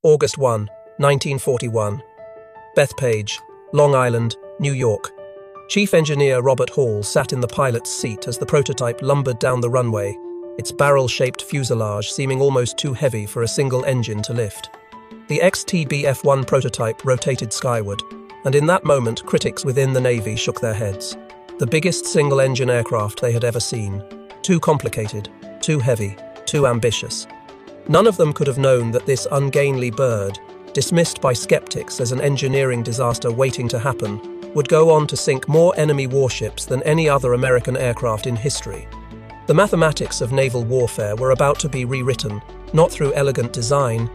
August 1, 1941. Bethpage, Long Island, New York. Chief Engineer Robert Hall sat in the pilot's seat as the prototype lumbered down the runway, its barrel-shaped fuselage seeming almost too heavy for a single engine to lift. The XTB-F1 prototype rotated skyward, and in that moment critics within the Navy shook their heads. The biggest single-engine aircraft they had ever seen. Too complicated, too heavy, too ambitious. None of them could have known that this ungainly bird, dismissed by skeptics as an engineering disaster waiting to happen, would go on to sink more enemy warships than any other American aircraft in history. The mathematics of naval warfare were about to be rewritten, not through elegant design,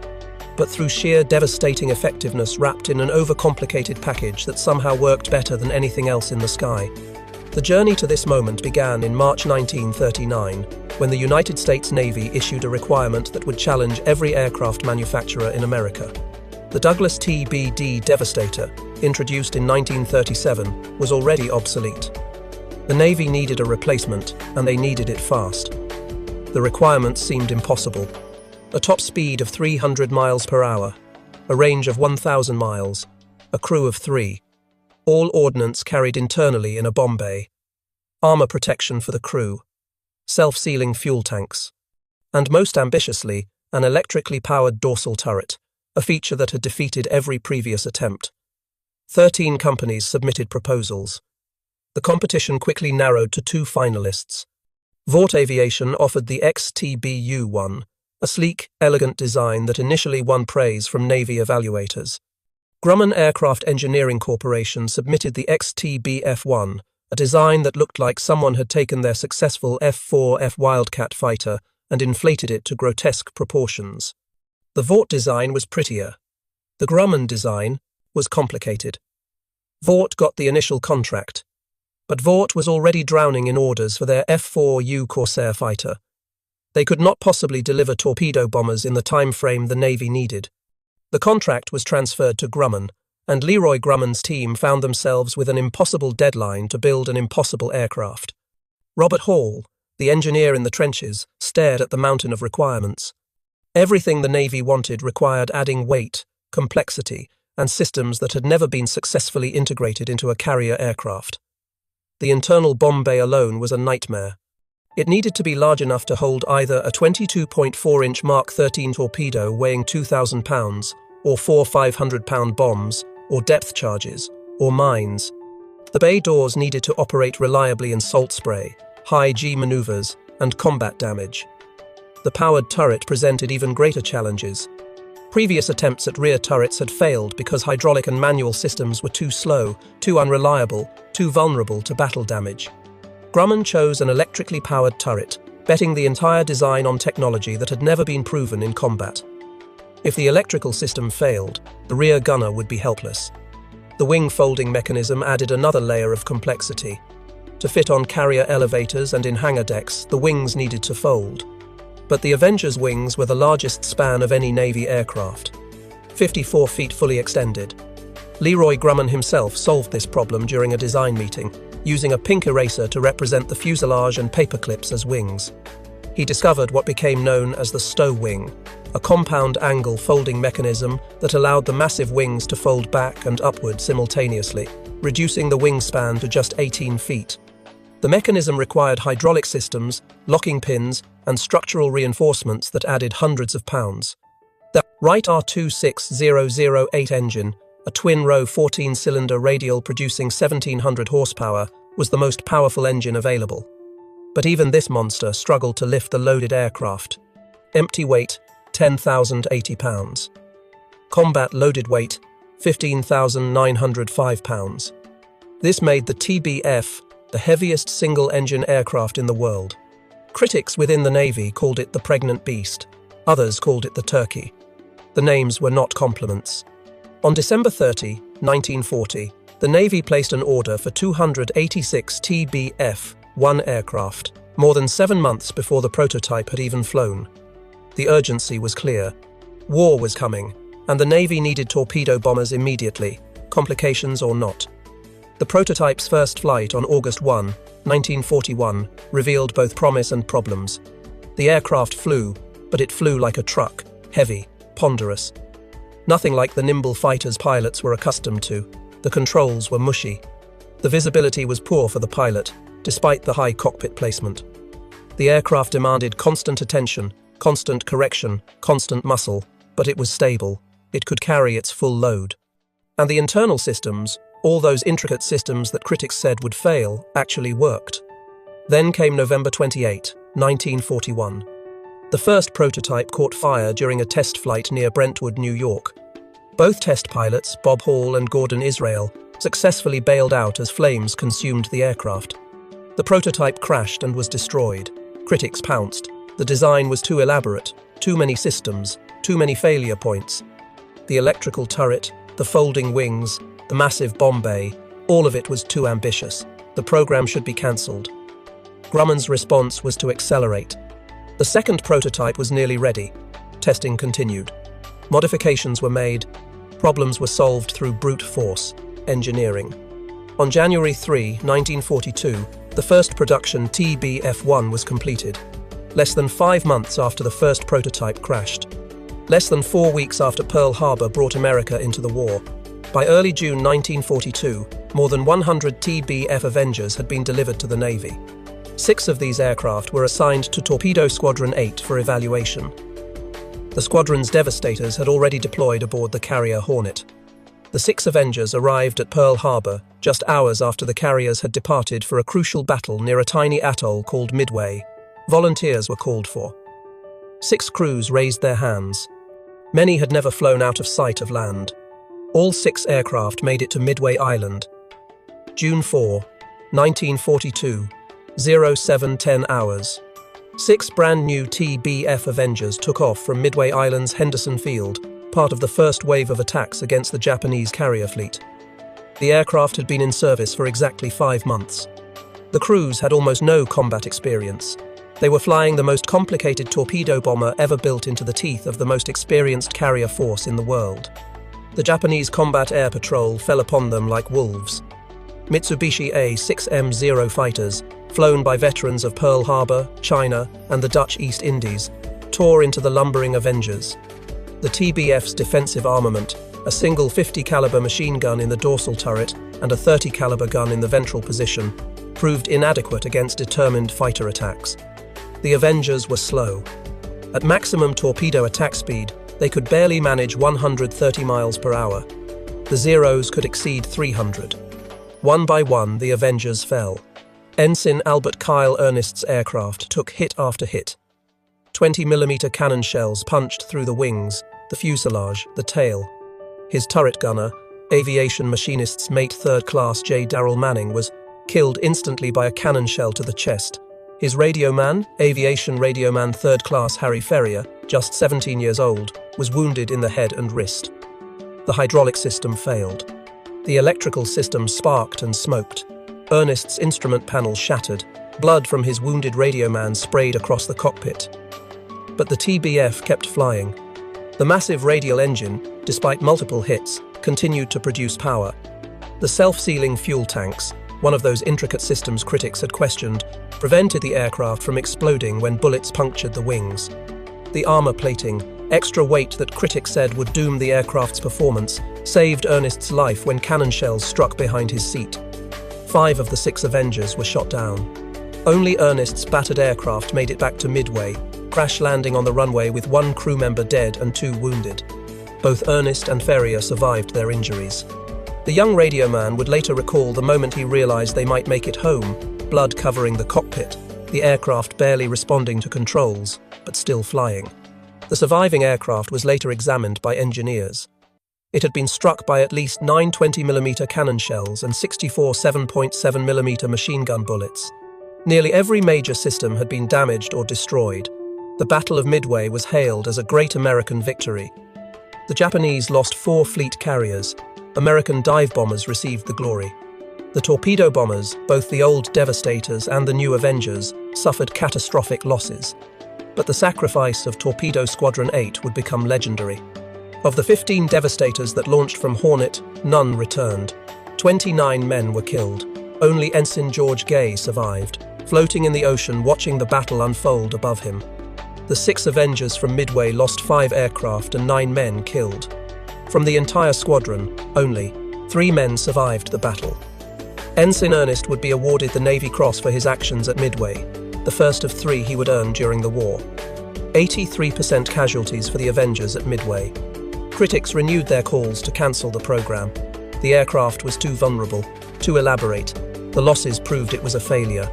but through sheer devastating effectiveness wrapped in an overcomplicated package that somehow worked better than anything else in the sky. The journey to this moment began in March 1939, when the United States Navy issued a requirement that would challenge every aircraft manufacturer in America. The Douglas TBD Devastator, introduced in 1937, was already obsolete. The Navy needed a replacement, and they needed it fast. The requirements seemed impossible. A top speed of 300 miles per hour, a range of 1,000 miles, a crew of 3. All ordnance carried internally in a bomb bay, armor protection for the crew, self-sealing fuel tanks, and most ambitiously, an electrically powered dorsal turret, a feature that had defeated every previous attempt. 13 companies submitted proposals. The competition quickly narrowed to 2 finalists. Vought Aviation offered the XTBU-1, a sleek, elegant design that initially won praise from Navy evaluators. Grumman Aircraft Engineering Corporation submitted the XTB-F1, a design that looked like someone had taken their successful F-4F Wildcat fighter and inflated it to grotesque proportions. The Vought design was prettier. The Grumman design was complicated. Vought got the initial contract, but Vought was already drowning in orders for their F-4U Corsair fighter. They could not possibly deliver torpedo bombers in the time frame the Navy needed. The contract was transferred to Grumman, and Leroy Grumman's team found themselves with an impossible deadline to build an impossible aircraft. Robert Hall, the engineer in the trenches, stared at the mountain of requirements. Everything the Navy wanted required adding weight, complexity, and systems that had never been successfully integrated into a carrier aircraft. The internal bomb bay alone was a nightmare. It needed to be large enough to hold either a 22.4-inch Mark 13 torpedo weighing 2,000 pounds, or 4 500-pound bombs, or depth charges, or mines. The bay doors needed to operate reliably in salt spray, high G maneuvers, and combat damage. The powered turret presented even greater challenges. Previous attempts at rear turrets had failed because hydraulic and manual systems were too slow, too unreliable, too vulnerable to battle damage. Grumman chose an electrically powered turret, betting the entire design on technology that had never been proven in combat. If the electrical system failed, the rear gunner would be helpless. The wing folding mechanism added another layer of complexity. To fit on carrier elevators and in hangar decks, the wings needed to fold. But the Avenger's wings were the largest span of any Navy aircraft, 54 feet fully extended. Leroy Grumman himself solved this problem during a design meeting, using a pink eraser to represent the fuselage and paper clips as wings. He discovered what became known as the stow wing, a compound angle folding mechanism that allowed the massive wings to fold back and upward simultaneously, reducing the wingspan to just 18 feet. The mechanism required hydraulic systems, locking pins, and structural reinforcements that added hundreds of pounds. The Wright R26008 engine, a twin-row 14-cylinder radial producing 1,700 horsepower, was the most powerful engine available. But even this monster struggled to lift the loaded aircraft. Empty weight, 10,080 pounds. Combat loaded weight, 15,905 pounds. This made the TBF the heaviest single-engine aircraft in the world. Critics within the Navy called it the pregnant beast. Others called it the turkey. The names were not compliments. On December 30, 1940, the Navy placed an order for 286 TBF-1 aircraft, more than 7 months before the prototype had even flown. The urgency was clear. War was coming, and the Navy needed torpedo bombers immediately, complications or not. The prototype's first flight on August 1, 1941, revealed both promise and problems. The aircraft flew, but it flew like a truck, heavy, ponderous. Nothing like the nimble fighters pilots were accustomed to. The controls were mushy. The visibility was poor for the pilot, despite the high cockpit placement. The aircraft demanded constant attention, constant correction, constant muscle, but it was stable. It could carry its full load. And the internal systems, all those intricate systems that critics said would fail, actually worked. Then came November 28, 1941. The first prototype caught fire during a test flight near Brentwood, New York. Both test pilots, Bob Hall and Gordon Israel, successfully bailed out as flames consumed the aircraft. The prototype crashed and was destroyed. Critics pounced. The design was too elaborate, too many systems, too many failure points. The electrical turret, the folding wings, the massive bomb bay, all of it was too ambitious. The program should be cancelled. Grumman's response was to accelerate. The second prototype was nearly ready. Testing continued. Modifications were made. Problems were solved through brute force, engineering. On January 3, 1942, the first production TBF-1 was completed. Less than 5 months after the first prototype crashed. Less than 4 weeks after Pearl Harbor brought America into the war. By early June 1942, more than 100 TBF Avengers had been delivered to the Navy. 6 of these aircraft were assigned to Torpedo Squadron 8 for evaluation. The squadron's Devastators had already deployed aboard the carrier Hornet. The 6 Avengers arrived at Pearl Harbor just hours after the carriers had departed for a crucial battle near a tiny atoll called Midway. Volunteers were called for. 6 crews raised their hands. Many had never flown out of sight of land. All 6 aircraft made it to Midway Island. June 4, 1942, 07:10 hours. 6 brand new TBF Avengers took off from Midway Island's Henderson Field, part of the first wave of attacks against the Japanese carrier fleet. The aircraft had been in service for exactly 5 months. The crews had almost no combat experience. They were flying the most complicated torpedo bomber ever built into the teeth of the most experienced carrier force in the world. The Japanese Combat Air Patrol fell upon them like wolves. Mitsubishi A-6M0 fighters, flown by veterans of Pearl Harbor, China, and the Dutch East Indies, tore into the lumbering Avengers. The TBF's defensive armament, a single 50 caliber machine gun in the dorsal turret and a 30 caliber gun in the ventral position, proved inadequate against determined fighter attacks. The Avengers were slow. At maximum torpedo attack speed, they could barely manage 130 miles per hour. The Zeros could exceed 300. One by one, the Avengers fell. Ensign Albert Kyle Ernest's aircraft took hit after hit. 20mm cannon shells punched through the wings, the fuselage, the tail. His turret gunner, aviation machinist's mate 3rd Class J. Darrell Manning, was killed instantly by a cannon shell to the chest. His radio man, aviation radio man 3rd Class Harry Ferrier, just 17 years old, was wounded in the head and wrist. The hydraulic system failed. The electrical system sparked and smoked. Ernest's instrument panel shattered. Blood from his wounded radio man sprayed across the cockpit. But the TBF kept flying. The massive radial engine, despite multiple hits, continued to produce power. The self-sealing fuel tanks, one of those intricate systems critics had questioned, prevented the aircraft from exploding when bullets punctured the wings. The armor plating, extra weight that critics said would doom the aircraft's performance, saved Ernest's life when cannon shells struck behind his seat. 5 of the 6 Avengers were shot down. Only Ernest's battered aircraft made it back to Midway, crash landing on the runway with 1 crew member dead and 2 wounded. Both Ernest and Ferrier survived their injuries. The young radio man would later recall the moment he realized they might make it home, blood covering the cockpit, the aircraft barely responding to controls, but still flying. The surviving aircraft was later examined by engineers. It had been struck by at least 9 20mm cannon shells and 64 7.7mm machine gun bullets. Nearly every major system had been damaged or destroyed. The Battle of Midway was hailed as a great American victory. The Japanese lost 4 fleet carriers. American dive bombers received the glory. The torpedo bombers, both the old Devastators and the new Avengers, suffered catastrophic losses. But the sacrifice of Torpedo Squadron 8 would become legendary. Of the 15 Devastators that launched from Hornet, none returned. 29 men were killed. Only Ensign George Gay survived, floating in the ocean watching the battle unfold above him. The 6 Avengers from Midway lost 5 aircraft and 9 men killed. From the entire squadron, only 3 men survived the battle. Ensign Ernest would be awarded the Navy Cross for his actions at Midway, the first of 3 he would earn during the war. 83% casualties for the Avengers at Midway. Critics renewed their calls to cancel the program. The aircraft was too vulnerable, too elaborate. The losses proved it was a failure.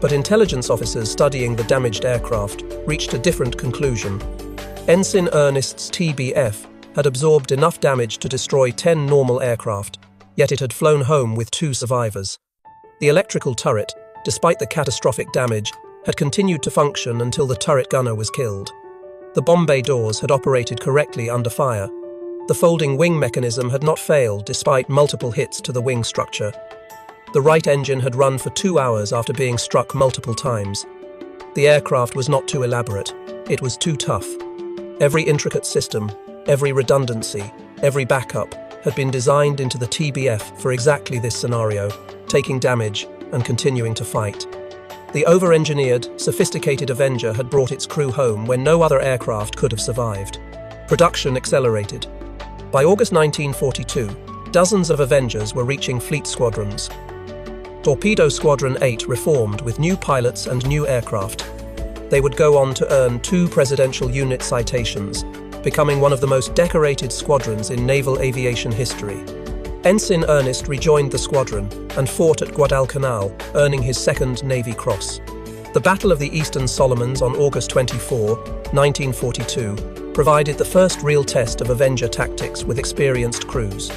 But intelligence officers studying the damaged aircraft reached a different conclusion. Ensign Ernest's TBF had absorbed enough damage to destroy 10 normal aircraft, yet it had flown home with 2 survivors. The electrical turret, despite the catastrophic damage, had continued to function until the turret gunner was killed. The bomb bay doors had operated correctly under fire. The folding wing mechanism had not failed despite multiple hits to the wing structure. The right engine had run for 2 hours after being struck multiple times. The aircraft was not too elaborate. It was too tough. Every intricate system, every redundancy, every backup had been designed into the TBF for exactly this scenario, taking damage and continuing to fight. The over-engineered, sophisticated Avenger had brought its crew home when no other aircraft could have survived. Production accelerated. By August 1942, dozens of Avengers were reaching fleet squadrons. Torpedo Squadron 8 reformed with new pilots and new aircraft. They would go on to earn 2 Presidential Unit citations, becoming one of the most decorated squadrons in naval aviation history. Ensign Ernest rejoined the squadron and fought at Guadalcanal, earning his 2nd Navy Cross. The Battle of the Eastern Solomons on August 24, 1942, provided the first real test of Avenger tactics with experienced crews.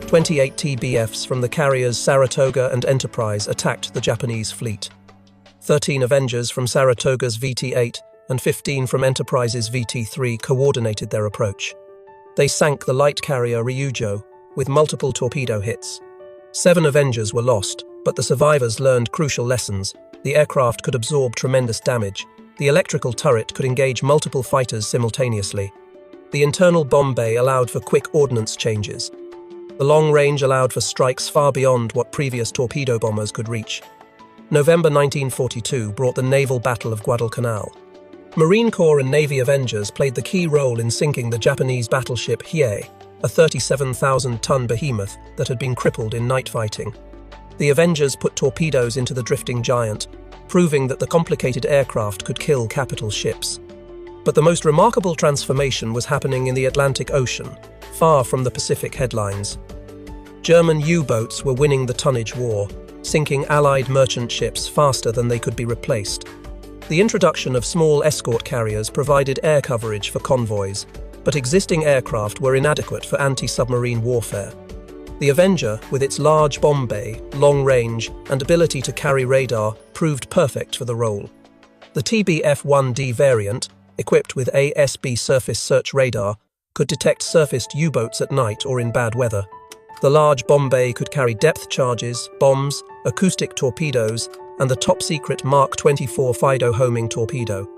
28 TBFs from the carriers Saratoga and Enterprise attacked the Japanese fleet. 13 Avengers from Saratoga's VT-8 and 15 from Enterprise's VT-3 coordinated their approach. They sank the light carrier Ryujo with multiple torpedo hits. 7 Avengers were lost, but the survivors learned crucial lessons. The aircraft could absorb tremendous damage. The electrical turret could engage multiple fighters simultaneously. The internal bomb bay allowed for quick ordnance changes. The long range allowed for strikes far beyond what previous torpedo bombers could reach. November 1942 brought the naval battle of Guadalcanal. Marine Corps and Navy Avengers played the key role in sinking the Japanese battleship Hiei, a 37,000-ton behemoth that had been crippled in night fighting. The Avengers put torpedoes into the drifting giant, proving that the complicated aircraft could kill capital ships. But the most remarkable transformation was happening in the Atlantic Ocean, far from the Pacific headlines. German U-boats were winning the tonnage war, sinking Allied merchant ships faster than they could be replaced. The introduction of small escort carriers provided air coverage for convoys, but existing aircraft were inadequate for anti-submarine warfare. The Avenger, with its large bomb bay, long range, and ability to carry radar, proved perfect for the role. The TBF-1D variant, equipped with ASB surface search radar, could detect surfaced U-boats at night or in bad weather. The large bomb bay could carry depth charges, bombs, acoustic torpedoes, and the top-secret Mark 24 Fido homing torpedo.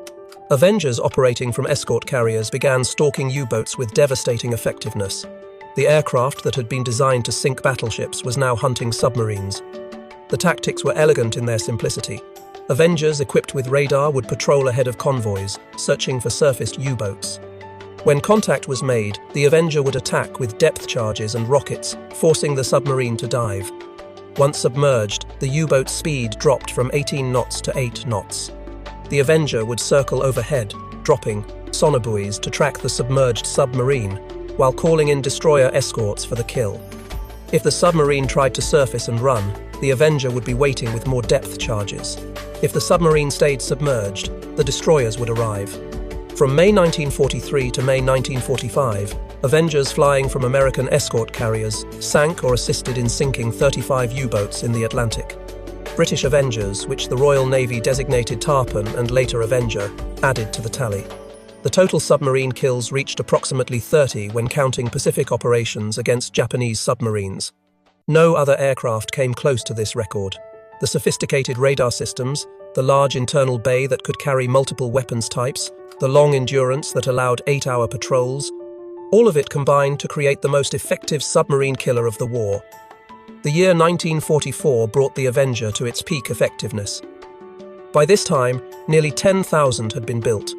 Avengers operating from escort carriers began stalking U-boats with devastating effectiveness. The aircraft that had been designed to sink battleships was now hunting submarines. The tactics were elegant in their simplicity. Avengers equipped with radar would patrol ahead of convoys, searching for surfaced U-boats. When contact was made, the Avenger would attack with depth charges and rockets, forcing the submarine to dive. Once submerged, the U-boat's speed dropped from 18 knots to 8 knots. The Avenger would circle overhead, dropping sonobuoys to track the submerged submarine, while calling in destroyer escorts for the kill. If the submarine tried to surface and run, the Avenger would be waiting with more depth charges. If the submarine stayed submerged, the destroyers would arrive. From May 1943 to May 1945, Avengers flying from American escort carriers sank or assisted in sinking 35 U-boats in the Atlantic. British Avengers, which the Royal Navy designated Tarpon and later Avenger, added to the tally. The total submarine kills reached approximately 30 when counting Pacific operations against Japanese submarines. No other aircraft came close to this record. The sophisticated radar systems, the large internal bay that could carry multiple weapons types, the long endurance that allowed 8-hour patrols, all of it combined to create the most effective submarine killer of the war. The year 1944 brought the Avenger to its peak effectiveness. By this time, nearly 10,000 had been built.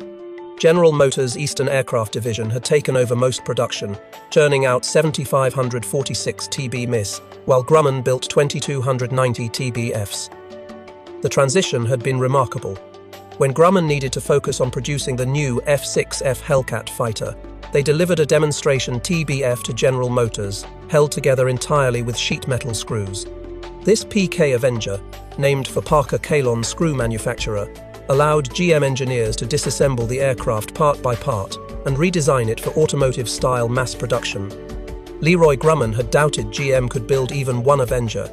General Motors' Eastern Aircraft Division had taken over most production, churning out 7,546 TB-MIS, while Grumman built 2,290 TB-Fs. The transition had been remarkable. When Grumman needed to focus on producing the new F-6F Hellcat fighter, they delivered a demonstration TB-F to General Motors, held together entirely with sheet metal screws. This PK Avenger, named for Parker Kalon screw manufacturer, allowed GM engineers to disassemble the aircraft part by part and redesign it for automotive-style mass production. Leroy Grumman had doubted GM could build even one Avenger.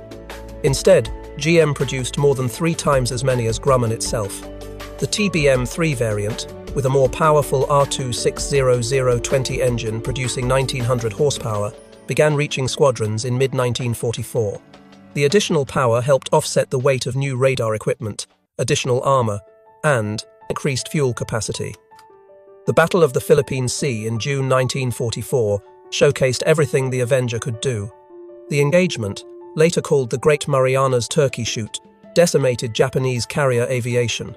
Instead, GM produced more than 3 times as many as Grumman itself. The TBM-3 variant, with a more powerful R260020 engine producing 1,900 horsepower, began reaching squadrons in mid-1944. The additional power helped offset the weight of new radar equipment, additional armor, and increased fuel capacity. The Battle of the Philippine Sea in June 1944 showcased everything the Avenger could do. The engagement, later called the Great Marianas Turkey Shoot, decimated Japanese carrier aviation.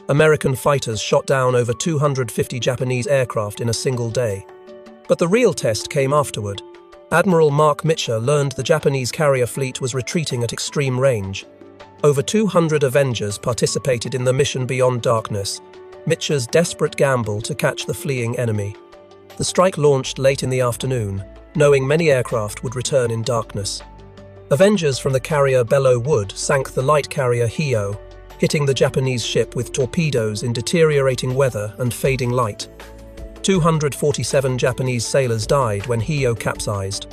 American fighters shot down over 250 Japanese aircraft in a single day. But the real test came afterward. Admiral Mark Mitcher learned the Japanese carrier fleet was retreating at extreme range. Over 200 Avengers participated in the mission Beyond Darkness, Mitcher's desperate gamble to catch the fleeing enemy. The strike launched late in the afternoon, knowing many aircraft would return in darkness. Avengers from the carrier Belleau Wood sank the light carrier Hio, hitting the Japanese ship with torpedoes in deteriorating weather and fading light. 247 Japanese sailors died when Hio capsized.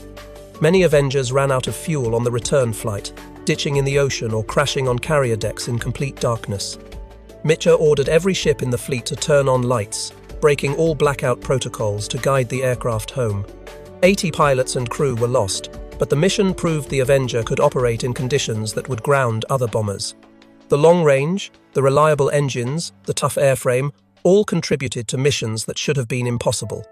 Many Avengers ran out of fuel on the return flight, ditching in the ocean or crashing on carrier decks in complete darkness. Mitcher ordered every ship in the fleet to turn on lights, breaking all blackout protocols to guide the aircraft home. 80 pilots and crew were lost, but the mission proved the Avenger could operate in conditions that would ground other bombers. The long range, the reliable engines, the tough airframe, all contributed to missions that should have been impossible.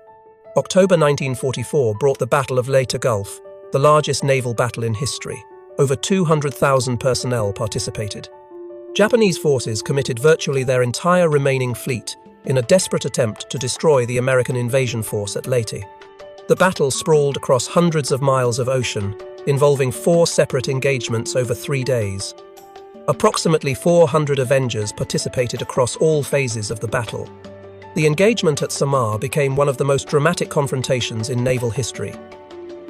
October 1944 brought the Battle of Leyte Gulf, the largest naval battle in history. Over 200,000 personnel participated. Japanese forces committed virtually their entire remaining fleet in a desperate attempt to destroy the American invasion force at Leyte. The battle sprawled across hundreds of miles of ocean, involving 4 separate engagements over 3 days. Approximately 400 Avengers participated across all phases of the battle. The engagement at Samar became one of the most dramatic confrontations in naval history.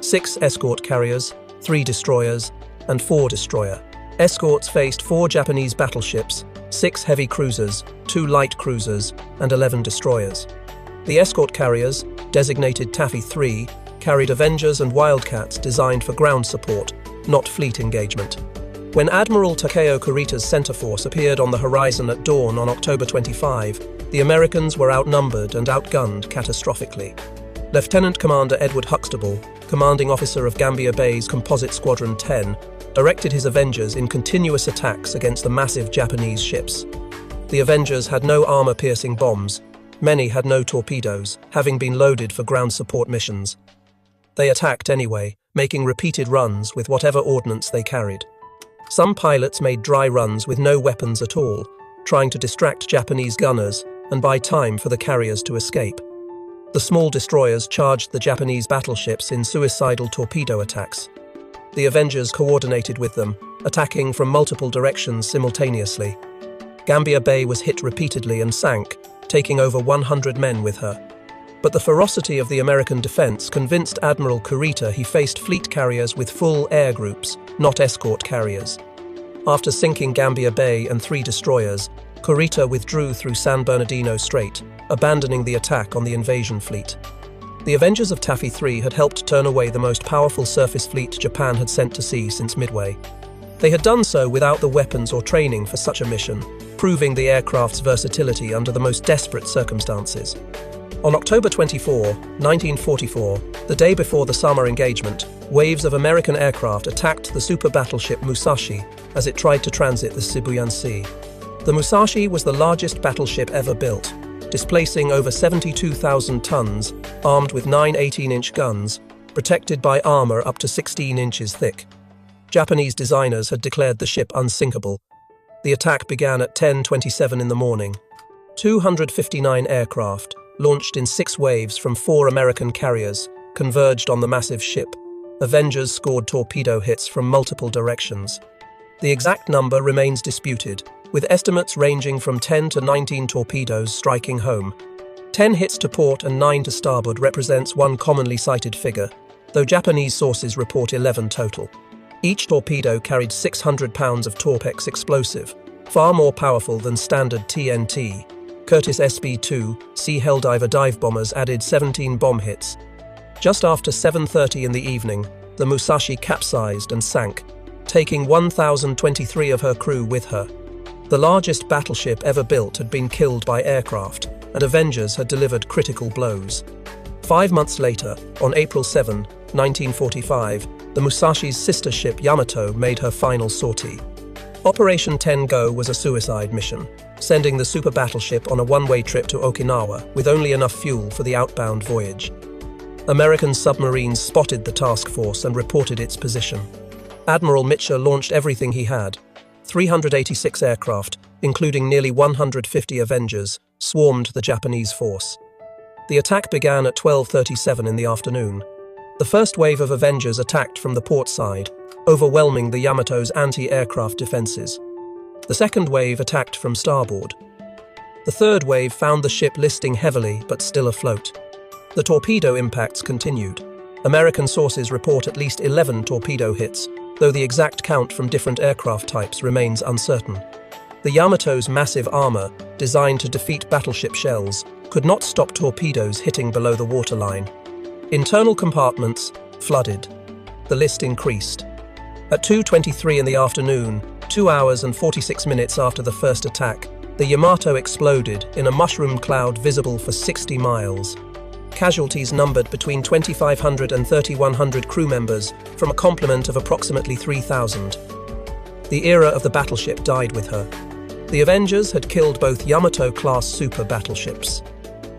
6 escort carriers, 3 destroyers, and 4 destroyer escorts faced 4 Japanese battleships, 6 heavy cruisers, 2 light cruisers, and 11 destroyers. The escort carriers, designated Taffy 3, carried Avengers and Wildcats designed for ground support, not fleet engagement. When Admiral Takeo Kurita's center force appeared on the horizon at dawn on October 25, the Americans were outnumbered and outgunned catastrophically. Lieutenant Commander Edward Huxtable, commanding officer of Gambier Bay's Composite Squadron 10, directed his Avengers in continuous attacks against the massive Japanese ships. The Avengers had no armor-piercing bombs. Many had no torpedoes, having been loaded for ground support missions. They attacked anyway, making repeated runs with whatever ordnance they carried. Some pilots made dry runs with no weapons at all, trying to distract Japanese gunners and buy time for the carriers to escape. The small destroyers charged the Japanese battleships in suicidal torpedo attacks. The Avengers coordinated with them, attacking from multiple directions simultaneously. Gambier Bay was hit repeatedly and sank, taking over 100 men with her. But the ferocity of the American defense convinced Admiral Kurita he faced fleet carriers with full air groups, not escort carriers. After sinking Gambier Bay and 3 destroyers, Kurita withdrew through San Bernardino Strait, abandoning the attack on the invasion fleet. The Avengers of Taffy 3 had helped turn away the most powerful surface fleet Japan had sent to sea since Midway. They had done so without the weapons or training for such a mission, proving the aircraft's versatility under the most desperate circumstances. On October 24, 1944, the day before the summer engagement, waves of American aircraft attacked the super battleship Musashi as it tried to transit the Sibuyan Sea. The Musashi was the largest battleship ever built, displacing over 72,000 tons, armed with 9 18-inch guns, protected by armor up to 16 inches thick. Japanese designers had declared the ship unsinkable. The attack began at 10:27 in the morning. 259 aircraft, launched in 6 waves from 4 American carriers, converged on the massive ship. Avengers scored torpedo hits from multiple directions. The exact number remains disputed, with estimates ranging from 10 to 19 torpedoes striking home. 10 hits to port and 9 to starboard represents one commonly cited figure, though Japanese sources report 11 total. Each torpedo carried 600 pounds of Torpex explosive, far more powerful than standard TNT. Curtiss SB-2 Sea Helldiver dive bombers added 17 bomb hits. Just after 7:30 in the evening, the Musashi capsized and sank, taking 1,023 of her crew with her. The largest battleship ever built had been killed by aircraft, and Avengers had delivered critical blows. 5 months later, on April 7, 1945, the Musashi's sister ship Yamato made her final sortie. Operation 10 Go was a suicide mission, sending the super battleship on a one-way trip to Okinawa with only enough fuel for the outbound voyage. American submarines spotted the task force and reported its position. Admiral Mitscher launched everything he had. 386 aircraft, including nearly 150 Avengers, swarmed the Japanese force. The attack began at 12:37 in the afternoon. The first wave of Avengers attacked from the port side, overwhelming the Yamato's anti-aircraft defenses. The second wave attacked from starboard. The third wave found the ship listing heavily but still afloat. The torpedo impacts continued. American sources report at least 11 torpedo hits, though the exact count from different aircraft types remains uncertain. The Yamato's massive armor, designed to defeat battleship shells, could not stop torpedoes hitting below the waterline. Internal compartments flooded. The list increased. At 2:23 in the afternoon, 2 hours and 46 minutes after the first attack, the Yamato exploded in a mushroom cloud visible for 60 miles. Casualties numbered between 2,500 and 3,100 crew members from a complement of approximately 3,000. The era of the battleship died with her. The Avengers had killed both Yamato-class super battleships.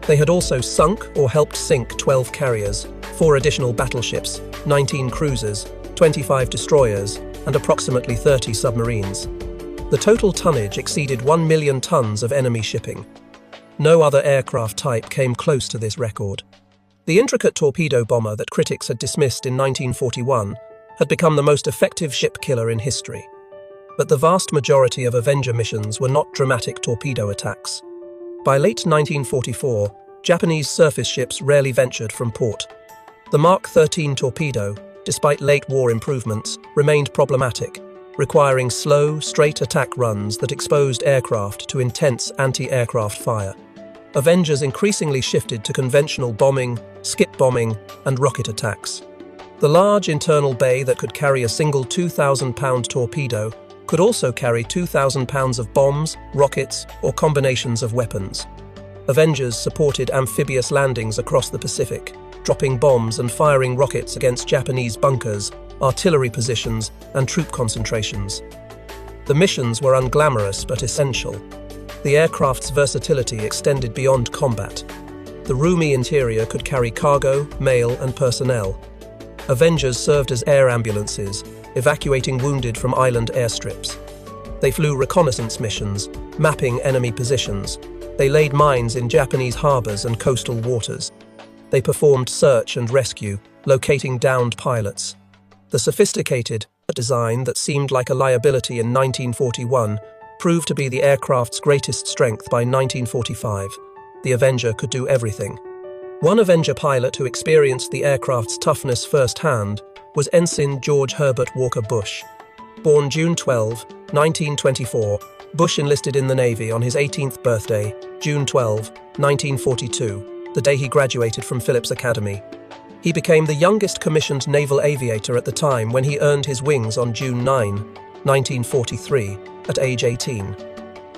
They had also sunk or helped sink 12 carriers, 4 additional battleships, 19 cruisers, 25 destroyers, and approximately 30 submarines. The total tonnage exceeded 1 million tons of enemy shipping. No other aircraft type came close to this record. The intricate torpedo bomber that critics had dismissed in 1941 had become the most effective ship killer in history. But the vast majority of Avenger missions were not dramatic torpedo attacks. By late 1944, Japanese surface ships rarely ventured from port. The Mark 13 torpedo, despite late war improvements, remained problematic, requiring slow, straight attack runs that exposed aircraft to intense anti-aircraft fire. Avengers increasingly shifted to conventional bombing, skip bombing, and rocket attacks. The large internal bay that could carry a single 2,000-pound torpedo could also carry 2,000 pounds of bombs, rockets, or combinations of weapons. Avengers supported amphibious landings across the Pacific, dropping bombs and firing rockets against Japanese bunkers, artillery positions, and troop concentrations. The missions were unglamorous but essential. The aircraft's versatility extended beyond combat. The roomy interior could carry cargo, mail, and personnel. Avengers served as air ambulances, evacuating wounded from island airstrips. They flew reconnaissance missions, mapping enemy positions. They laid mines in Japanese harbors and coastal waters. They performed search and rescue, locating downed pilots. The sophisticated design that seemed like a liability in 1941 proved to be the aircraft's greatest strength by 1945. The Avenger could do everything. One Avenger pilot who experienced the aircraft's toughness firsthand was Ensign George Herbert Walker Bush. Born June 12, 1924, Bush enlisted in the Navy on his 18th birthday, June 12, 1942, the day he graduated from Phillips Academy. He became the youngest commissioned naval aviator at the time when he earned his wings on June 9, 1943, at age 18.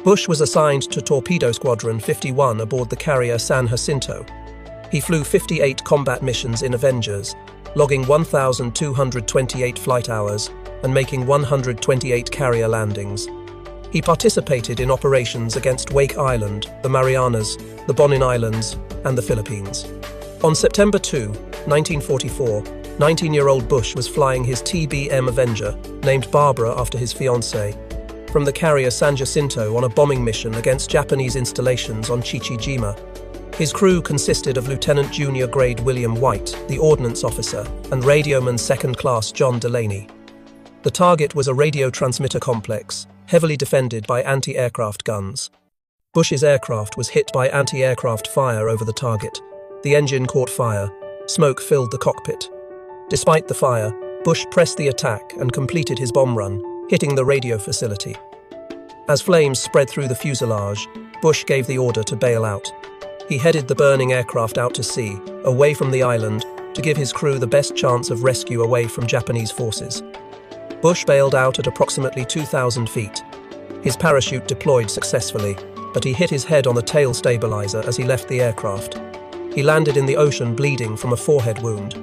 Bush was assigned to Torpedo Squadron 51 aboard the carrier San Jacinto. He flew 58 combat missions in Avengers, logging 1,228 flight hours and making 128 carrier landings. He participated in operations against Wake Island, the Marianas, the Bonin Islands, and the Philippines. On September 2, 1944, 19-year-old Bush was flying his TBM Avenger, named Barbara after his fiancée. from the carrier San Jacinto on a bombing mission against Japanese installations on Chichijima. His crew consisted of Lieutenant Junior Grade William White, the ordnance officer, and radioman Second Class John Delaney. The target was a radio transmitter complex, heavily defended by anti-aircraft guns. Bush's aircraft was hit by anti-aircraft fire over the target. The engine caught fire. Smoke filled the cockpit. Despite the fire, Bush pressed the attack and completed his bomb run, hitting the radio facility. As flames spread through the fuselage, Bush gave the order to bail out. He headed the burning aircraft out to sea, away from the island, to give his crew the best chance of rescue away from Japanese forces. Bush bailed out at approximately 2,000 feet. His parachute deployed successfully, but he hit his head on the tail stabilizer as he left the aircraft. He landed in the ocean bleeding from a forehead wound.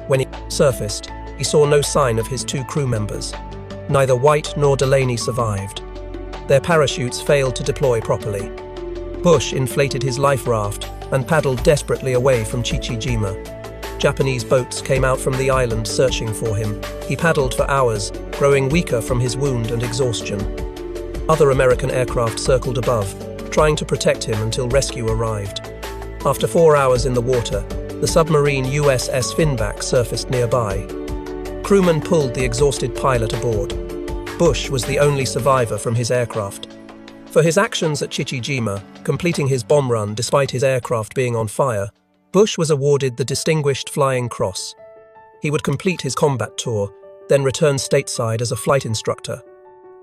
When he surfaced, he saw no sign of his two crew members. Neither White nor Delaney survived. Their parachutes failed to deploy properly. Bush inflated his life raft and paddled desperately away from Chichijima. Japanese boats came out from the island searching for him. He paddled for hours, growing weaker from his wound and exhaustion. Other American aircraft circled above, trying to protect him until rescue arrived. After 4 hours in the water, the submarine USS Finback surfaced nearby. Crewmen pulled the exhausted pilot aboard. Bush was the only survivor from his aircraft. For his actions at Chichijima, completing his bomb run despite his aircraft being on fire, Bush was awarded the Distinguished Flying Cross. He would complete his combat tour, then return stateside as a flight instructor.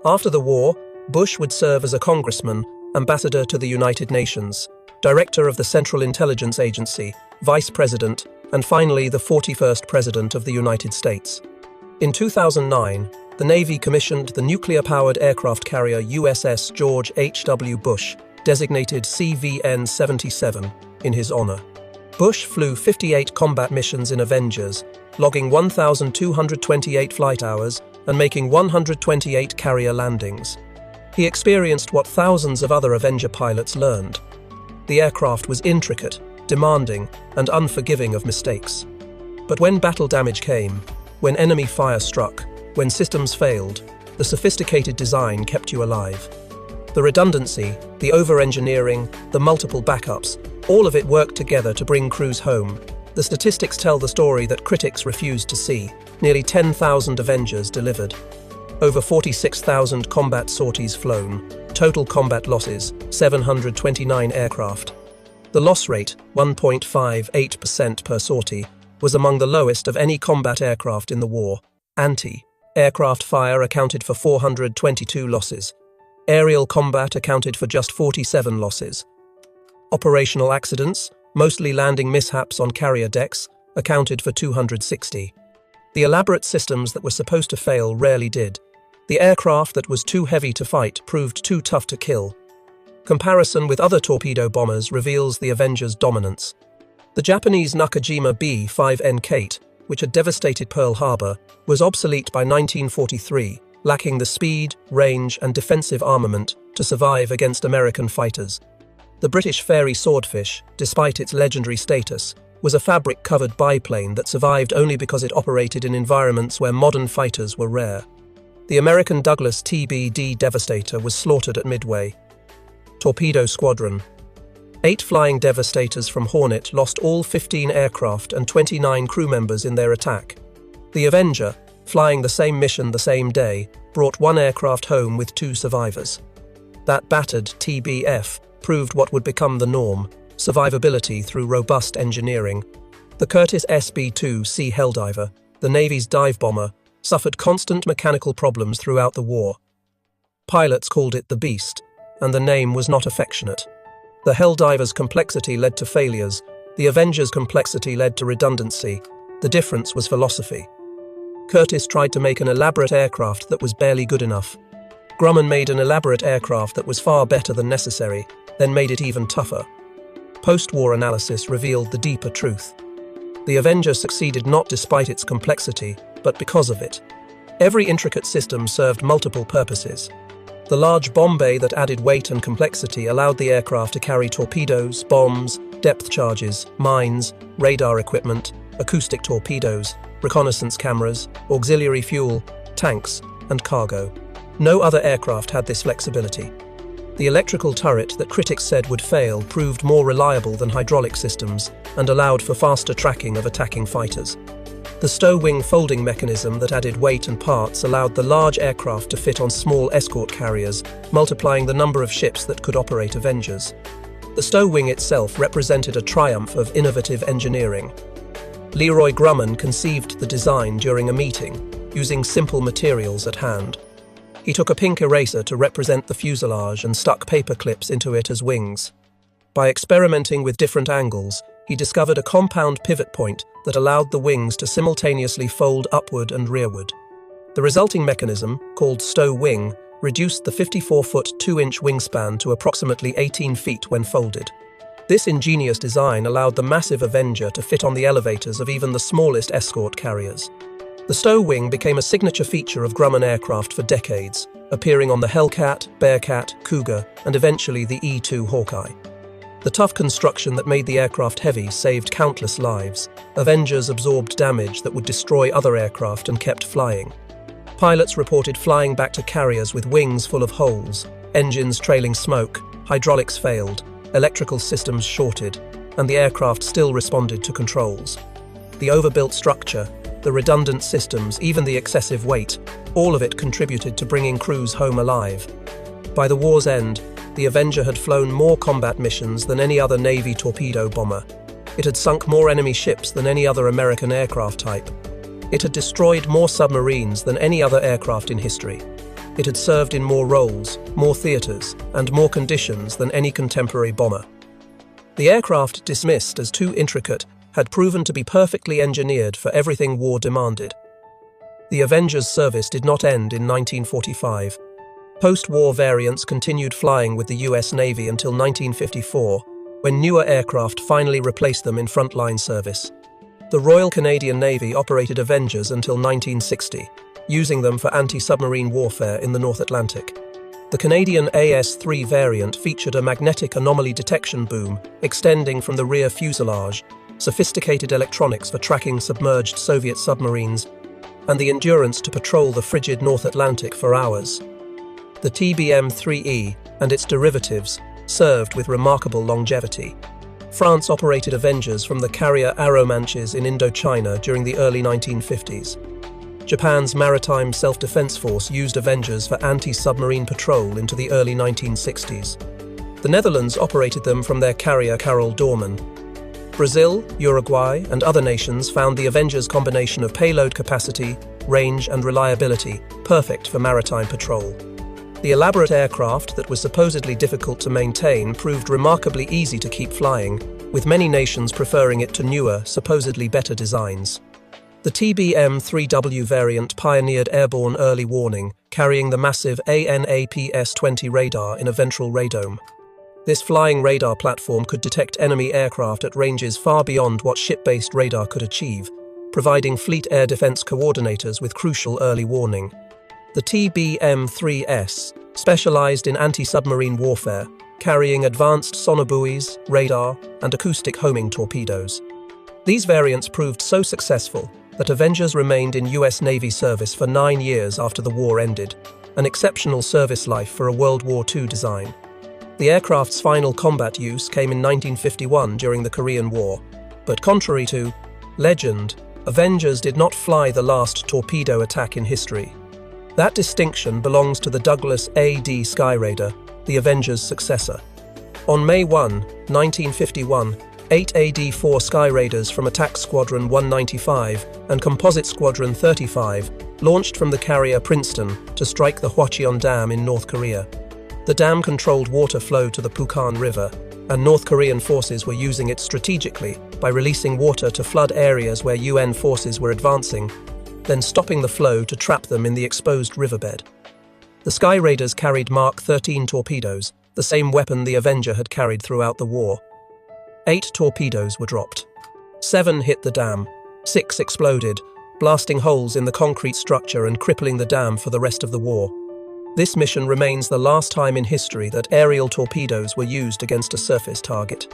After the war, Bush would serve as a congressman, ambassador to the United Nations, director of the Central Intelligence Agency, vice president, and finally the 41st President of the United States. In 2009, the Navy commissioned the nuclear-powered aircraft carrier USS George H.W. Bush, designated CVN-77, in his honor. Bush flew 58 combat missions in Avengers, logging 1,228 flight hours and making 128 carrier landings. He experienced what thousands of other Avenger pilots learned. The aircraft was intricate, demanding, and unforgiving of mistakes. But when battle damage came, when enemy fire struck, when systems failed, the sophisticated design kept you alive. The redundancy, the over-engineering, the multiple backups, all of it worked together to bring crews home. The statistics tell the story that critics refused to see. Nearly 10,000 Avengers delivered. Over 46,000 combat sorties flown. Total combat losses, 729 aircraft. The loss rate, 1.58% per sortie, was among the lowest of any combat aircraft in the war. Anti-aircraft fire accounted for 422 losses. Aerial combat accounted for just 47 losses. Operational accidents, mostly landing mishaps on carrier decks, accounted for 260. The elaborate systems that were supposed to fail rarely did. The aircraft that was too heavy to fight proved too tough to kill. Comparison with other torpedo bombers reveals the Avenger's dominance. The Japanese Nakajima B-5N Kate, which had devastated Pearl Harbor, was obsolete by 1943, lacking the speed, range, and defensive armament to survive against American fighters. The British Fairey Swordfish, despite its legendary status, was a fabric-covered biplane that survived only because it operated in environments where modern fighters were rare. The American Douglas TBD Devastator was slaughtered at Midway. Torpedo Squadron. 8 flying Devastators from Hornet lost all 15 aircraft and 29 crew members in their attack. The Avenger, flying the same mission the same day, brought 1 aircraft home with 2 survivors. That battered TBF proved what would become the norm, survivability through robust engineering. The Curtiss SB-2 Sea Helldiver, the Navy's dive bomber, suffered constant mechanical problems throughout the war. Pilots called it the Beast, and the name was not affectionate. The Helldiver's complexity led to failures, the Avenger's complexity led to redundancy. The difference was philosophy. Curtiss tried to make an elaborate aircraft that was barely good enough. Grumman made an elaborate aircraft that was far better than necessary, then made it even tougher. Post-war analysis revealed the deeper truth. The Avenger succeeded not despite its complexity, but because of it. Every intricate system served multiple purposes. The large bomb bay that added weight and complexity allowed the aircraft to carry torpedoes, bombs, depth charges, mines, radar equipment, acoustic torpedoes, reconnaissance cameras, auxiliary fuel, tanks, and cargo. No other aircraft had this flexibility. The electrical turret that critics said would fail proved more reliable than hydraulic systems and allowed for faster tracking of attacking fighters. The stow-wing folding mechanism that added weight and parts allowed the large aircraft to fit on small escort carriers, multiplying the number of ships that could operate Avengers. The stow-wing itself represented a triumph of innovative engineering. Leroy Grumman conceived the design during a meeting, using simple materials at hand. He took a pink eraser to represent the fuselage and stuck paper clips into it as wings. By experimenting with different angles, he discovered a compound pivot point that allowed the wings to simultaneously fold upward and rearward. The resulting mechanism, called stow wing, reduced the 54-foot 2-inch wingspan to approximately 18 feet when folded. This ingenious design allowed the massive Avenger to fit on the elevators of even the smallest escort carriers. The stow wing became a signature feature of Grumman aircraft for decades, appearing on the Hellcat, Bearcat, Cougar, and eventually the E-2 Hawkeye. The tough construction that made the aircraft heavy saved countless lives. Avengers absorbed damage that would destroy other aircraft and kept flying. Pilots reported flying back to carriers with wings full of holes, engines trailing smoke, hydraulics failed, electrical systems shorted, and the aircraft still responded to controls. The overbuilt structure, the redundant systems, even the excessive weight, all of it contributed to bringing crews home alive. By the war's end, the Avenger had flown more combat missions than any other Navy torpedo bomber. It had sunk more enemy ships than any other American aircraft type. It had destroyed more submarines than any other aircraft in history. It had served in more roles, more theaters, and more conditions than any contemporary bomber. The aircraft, dismissed as too intricate, had proven to be perfectly engineered for everything war demanded. The Avenger's service did not end in 1945. Post-war variants continued flying with the US Navy until 1954, when newer aircraft finally replaced them in frontline service. The Royal Canadian Navy operated Avengers until 1960, using them for anti-submarine warfare in the North Atlantic. The Canadian AS-3 variant featured a magnetic anomaly detection boom extending from the rear fuselage, sophisticated electronics for tracking submerged Soviet submarines, and the endurance to patrol the frigid North Atlantic for hours. The TBM-3E and its derivatives served with remarkable longevity. France operated Avengers from the carrier Arrow-Manches in Indochina during the early 1950s. Japan's Maritime Self-Defense Force used Avengers for anti-submarine patrol into the early 1960s. The Netherlands operated them from their carrier Carol Doorman. Brazil, Uruguay, and other nations found the Avengers' combination of payload capacity, range, and reliability perfect for maritime patrol. The elaborate aircraft that was supposedly difficult to maintain proved remarkably easy to keep flying, with many nations preferring it to newer, supposedly better designs. The TBM-3W variant pioneered airborne early warning, carrying the massive ANAPS-20 radar in a ventral radome. This flying radar platform could detect enemy aircraft at ranges far beyond what ship-based radar could achieve, providing fleet air defense coordinators with crucial early warning. The TBM-3S specialized in anti-submarine warfare, carrying advanced sonobuoys, radar, and acoustic homing torpedoes. These variants proved so successful that Avengers remained in US Navy service for 9 years after the war ended, an exceptional service life for a World War II design. The aircraft's final combat use came in 1951 during the Korean War, but contrary to legend, Avengers did not fly the last torpedo attack in history. That distinction belongs to the Douglas A.D. Skyraider, the Avengers' successor. On May 1, 1951, 8 AD-4 Skyraiders from Attack Squadron 195 and Composite Squadron 35 launched from the carrier Princeton to strike the Hwacheon Dam in North Korea. The dam controlled water flow to the Pukan River, and North Korean forces were using it strategically by releasing water to flood areas where UN forces were advancing, then stopping the flow to trap them in the exposed riverbed. The Skyraiders carried Mark 13 torpedoes, the same weapon the Avenger had carried throughout the war. 8 torpedoes were dropped. 7 hit the dam. 6 exploded, blasting holes in the concrete structure and crippling the dam for the rest of the war. This mission remains the last time in history that aerial torpedoes were used against a surface target.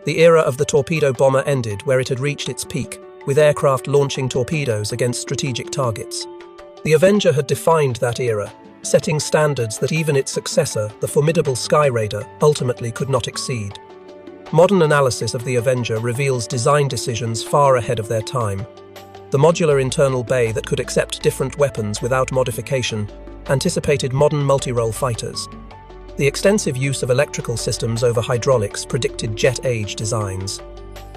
The era of the torpedo bomber ended where it had reached its peak, with aircraft launching torpedoes against strategic targets. The Avenger had defined that era, setting standards that even its successor, the formidable Sky Raider, ultimately could not exceed. Modern analysis of the Avenger reveals design decisions far ahead of their time. The modular internal bay that could accept different weapons without modification anticipated modern multi-role fighters. The extensive use of electrical systems over hydraulics predicted jet-age designs.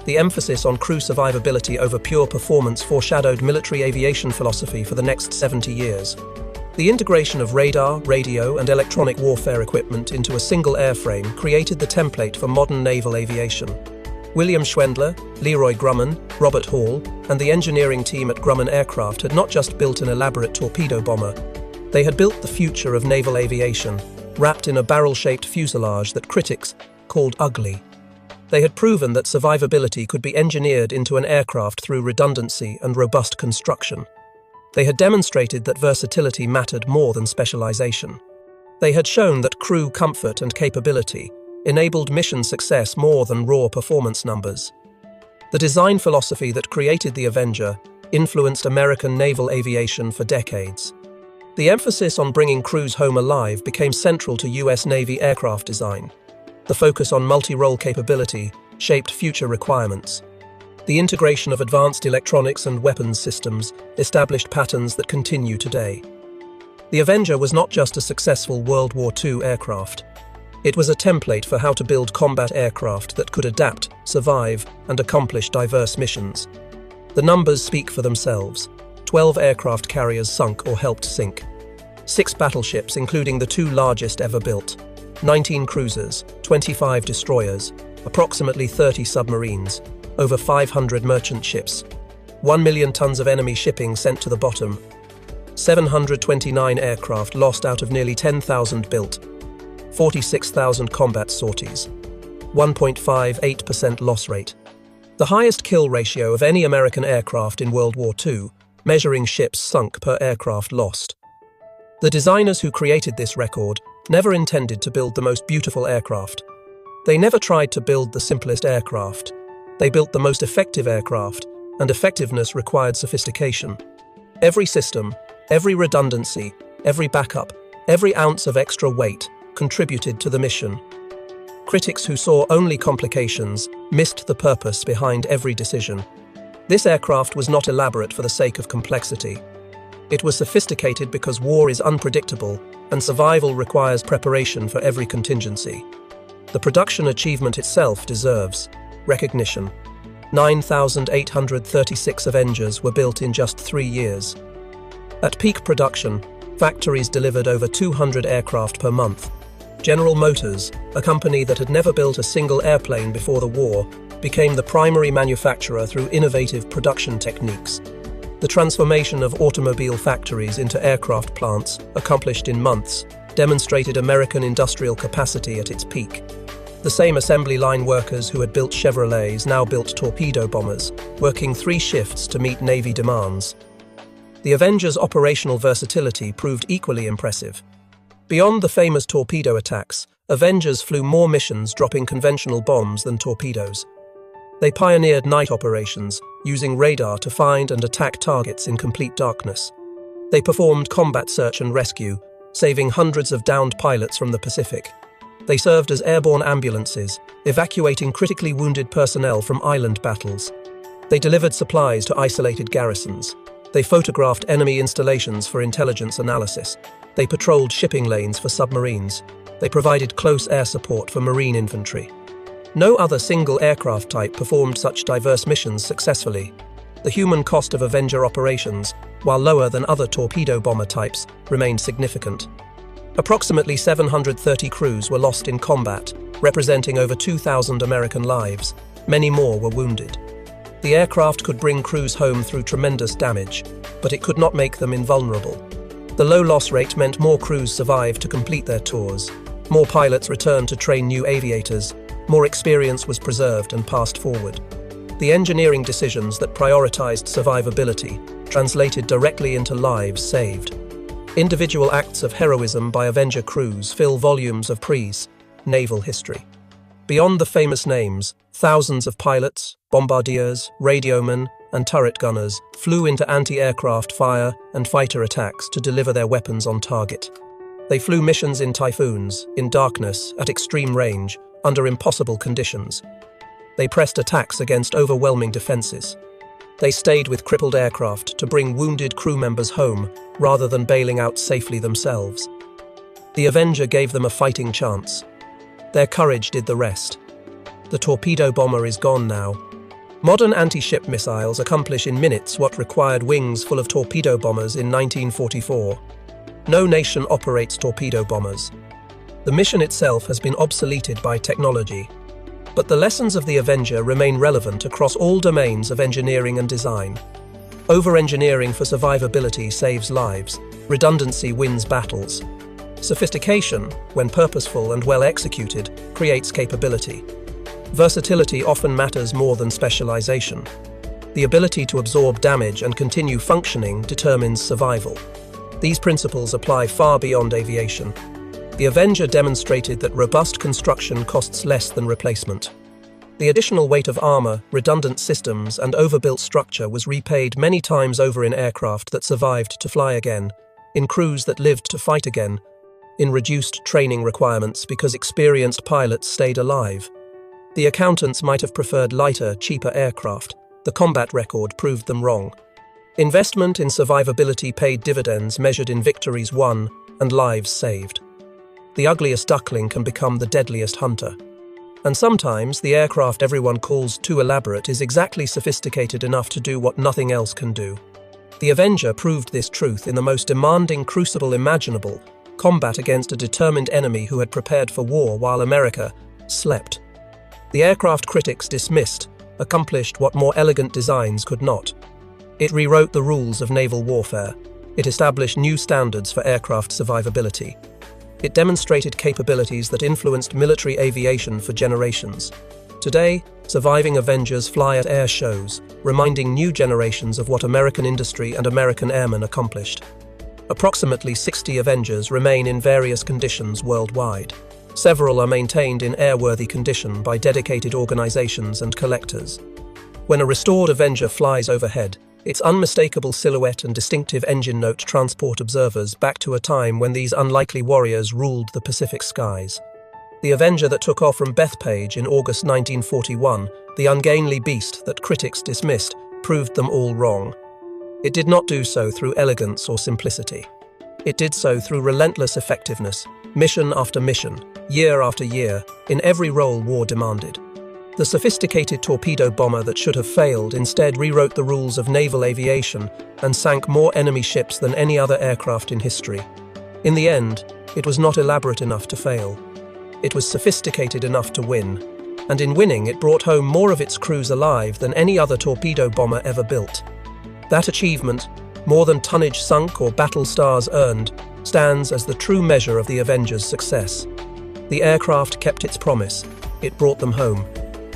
The emphasis on crew survivability over pure performance foreshadowed military aviation philosophy for the next 70 years. The integration of radar, radio, and electronic warfare equipment into a single airframe created the template for modern naval aviation. William Schwendler, Leroy Grumman, Robert Hall, and the engineering team at Grumman Aircraft had not just built an elaborate torpedo bomber. They had built the future of naval aviation, wrapped in a barrel-shaped fuselage that critics called ugly. They had proven that survivability could be engineered into an aircraft through redundancy and robust construction. They had demonstrated that versatility mattered more than specialization. They had shown that crew comfort and capability enabled mission success more than raw performance numbers. The design philosophy that created the Avenger influenced American naval aviation for decades. The emphasis on bringing crews home alive became central to U.S. Navy aircraft design. The focus on multi-role capability shaped future requirements. The integration of advanced electronics and weapons systems established patterns that continue today. The Avenger was not just a successful World War II aircraft. It was a template for how to build combat aircraft that could adapt, survive, and accomplish diverse missions. The numbers speak for themselves. 12 aircraft carriers sunk or helped sink. 6 battleships, including the 2 largest ever built. 19 cruisers, 25 destroyers, approximately 30 submarines, over 500 merchant ships, 1 million tons of enemy shipping sent to the bottom, 729 aircraft lost out of nearly 10,000 built, 46,000 combat sorties, 1.58% loss rate, the highest kill ratio of any American aircraft in World War II, measuring ships sunk per aircraft lost. The designers who created this record never intended to build the most beautiful aircraft. They never tried to build the simplest aircraft. They built the most effective aircraft, and effectiveness required sophistication. Every system, every redundancy, every backup, every ounce of extra weight contributed to the mission. Critics who saw only complications missed the purpose behind every decision. This aircraft was not elaborate for the sake of complexity. It was sophisticated because war is unpredictable and survival requires preparation for every contingency. The production achievement itself deserves recognition. 9,836 Avengers were built in just 3 years. At peak production, factories delivered over 200 aircraft per month. General Motors, a company that had never built a single airplane before the war, became the primary manufacturer through innovative production techniques. The transformation of automobile factories into aircraft plants, accomplished in months, demonstrated American industrial capacity at its peak. The same assembly line workers who had built Chevrolets now built torpedo bombers, working 3 shifts to meet Navy demands. The Avenger's operational versatility proved equally impressive. Beyond the famous torpedo attacks, Avengers flew more missions dropping conventional bombs than torpedoes. They pioneered night operations, using radar to find and attack targets in complete darkness. They performed combat search and rescue, saving hundreds of downed pilots from the Pacific. They served as airborne ambulances, evacuating critically wounded personnel from island battles. They delivered supplies to isolated garrisons. They photographed enemy installations for intelligence analysis. They patrolled shipping lanes for submarines. They provided close air support for marine infantry. No other single aircraft type performed such diverse missions successfully. The human cost of Avenger operations, while lower than other torpedo bomber types, remained significant. Approximately 730 crews were lost in combat, representing over 2,000 American lives. Many more were wounded. The aircraft could bring crews home through tremendous damage, but it could not make them invulnerable. The low loss rate meant more crews survived to complete their tours. More pilots returned to train new aviators. More experience was preserved and passed forward. The engineering decisions that prioritized survivability translated directly into lives saved. Individual acts of heroism by Avenger crews fill volumes of naval history. Beyond the famous names, thousands of pilots, bombardiers, radiomen, and turret gunners flew into anti-aircraft fire and fighter attacks to deliver their weapons on target. They flew missions in typhoons, in darkness, at extreme range, under impossible conditions. They pressed attacks against overwhelming defenses. They stayed with crippled aircraft to bring wounded crew members home, rather than bailing out safely themselves. The Avenger gave them a fighting chance. Their courage did the rest. The torpedo bomber is gone now. Modern anti-ship missiles accomplish in minutes what required wings full of torpedo bombers in 1944. No nation operates torpedo bombers. The mission itself has been obsoleted by technology. But the lessons of the Avenger remain relevant across all domains of engineering and design. Over-engineering for survivability saves lives. Redundancy wins battles. Sophistication, when purposeful and well executed, creates capability. Versatility often matters more than specialization. The ability to absorb damage and continue functioning determines survival. These principles apply far beyond aviation. The Avenger demonstrated that robust construction costs less than replacement. The additional weight of armor, redundant systems, and overbuilt structure was repaid many times over in aircraft that survived to fly again, in crews that lived to fight again, in reduced training requirements because experienced pilots stayed alive. The accountants might have preferred lighter, cheaper aircraft. The combat record proved them wrong. Investment in survivability paid dividends measured in victories won and lives saved. The ugliest duckling can become the deadliest hunter. And sometimes the aircraft everyone calls too elaborate is exactly sophisticated enough to do what nothing else can do. The Avenger proved this truth in the most demanding crucible imaginable, combat against a determined enemy who had prepared for war while America slept. The aircraft critics dismissed, accomplished what more elegant designs could not. It rewrote the rules of naval warfare. It established new standards for aircraft survivability. It demonstrated capabilities that influenced military aviation for generations. Today, surviving Avengers fly at air shows, reminding new generations of what American industry and American airmen accomplished. Approximately 60 Avengers remain in various conditions worldwide. Several are maintained in airworthy condition by dedicated organizations and collectors. When a restored Avenger flies overhead, its unmistakable silhouette and distinctive engine note transport observers back to a time when these unlikely warriors ruled the Pacific skies. The Avenger that took off from Bethpage in August 1941, the ungainly beast that critics dismissed, proved them all wrong. It did not do so through elegance or simplicity. It did so through relentless effectiveness, mission after mission, year after year, in every role war demanded. The sophisticated torpedo bomber that should have failed instead rewrote the rules of naval aviation and sank more enemy ships than any other aircraft in history. In the end, it was not elaborate enough to fail. It was sophisticated enough to win, and in winning it brought home more of its crews alive than any other torpedo bomber ever built. That achievement, more than tonnage sunk or battle stars earned, stands as the true measure of the Avenger's success. The aircraft kept its promise. It brought them home.